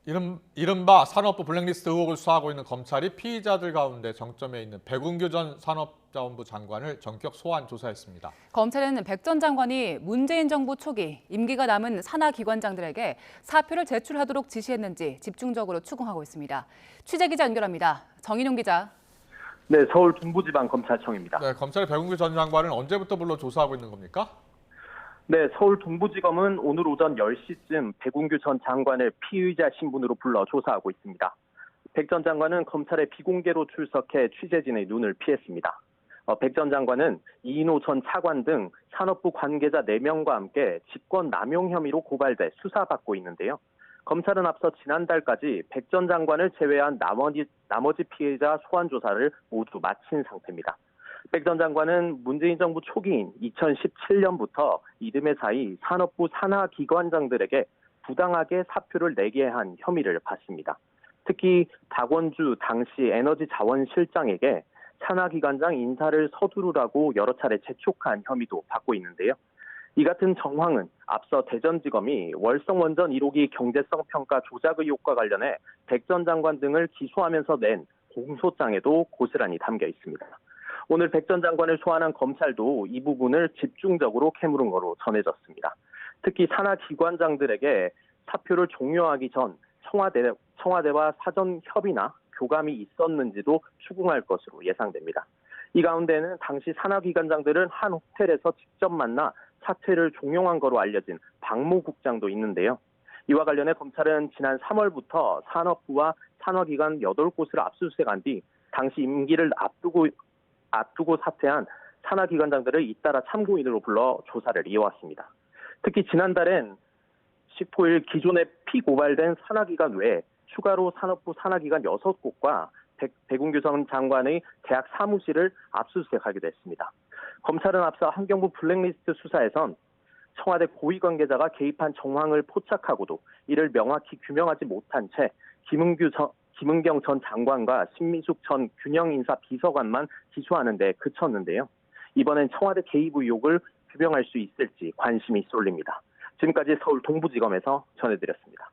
이른바 산업부 블랙리스트 의혹을 수사하고 있는 검찰이 피의자들 가운데 정점에 있는 백운규 전 산업자원부 장관을 전격 소환 조사했습니다. 검찰은 백 전 장관이 문재인 정부 초기 임기가 남은 산하기관장들에게 사표를 제출하도록 지시했는지 집중적으로 추궁하고 있습니다. 취재기자 연결합니다. 정인용 기자. 네, 서울 동부지방검찰청입니다. 네, 검찰이 백운규 전 장관을 언제부터 불러 조사하고 있는 겁니까? 네, 서울 동부지검은 오늘 오전 10시쯤 백운규 전 장관을 피의자 신분으로 불러 조사하고 있습니다. 백 전 장관은 검찰에 비공개로 출석해 취재진의 눈을 피했습니다. 백 전 장관은 이인호 전 차관 등 산업부 관계자 4명과 함께 직권 남용 혐의로 고발돼 수사받고 있는데요. 검찰은 앞서 지난달까지 백 전 장관을 제외한 나머지 피해자 소환 조사를 모두 마친 상태입니다. 백 전 장관은 문재인 정부 초기인 2017년부터 이듬해 사이 산업부 산하기관장들에게 부당하게 사표를 내게 한 혐의를 받습니다. 특히 박원주 당시 에너지자원실장에게 산하기관장 인사를 서두르라고 여러 차례 재촉한 혐의도 받고 있는데요. 이 같은 정황은 앞서 대전지검이 월성원전 1호기 경제성평가 조작 의혹과 관련해 백 전 장관 등을 기소하면서 낸 공소장에도 고스란히 담겨 있습니다. 오늘 백 전 장관을 소환한 검찰도 이 부분을 집중적으로 캐물은 거로 전해졌습니다. 특히 산하기관장들에게 사표를 종료하기 전 청와대와 사전 협의나 교감이 있었는지도 추궁할 것으로 예상됩니다. 이 가운데는 당시 산하기관장들은 한 호텔에서 직접 만나 사퇴를 종용한 거로 알려진 박모 국장도 있는데요. 이와 관련해 검찰은 지난 3월부터 산업부와 산하기관 8곳을 압수수색한 뒤 당시 임기를 앞두고 사퇴한 산하기관장들을 잇따라 참고인으로 불러 조사를 이어왔습니다. 특히 지난달엔 19일 기존에 피고발된 산하기관 외에 추가로 산업부 산하기관 6곳과 백운규 전 장관의 대학 사무실을 압수수색하기도 했습니다. 검찰은 앞서 환경부 블랙리스트 수사에선 청와대 고위 관계자가 개입한 정황을 포착하고도 이를 명확히 규명하지 못한 채 김은경 전 장관과 신민숙 전 균형인사 비서관만 기소하는 데 그쳤는데요. 이번엔 청와대 개입 의혹을 규명할 수 있을지 관심이 쏠립니다. 지금까지 서울 동부지검에서 전해드렸습니다.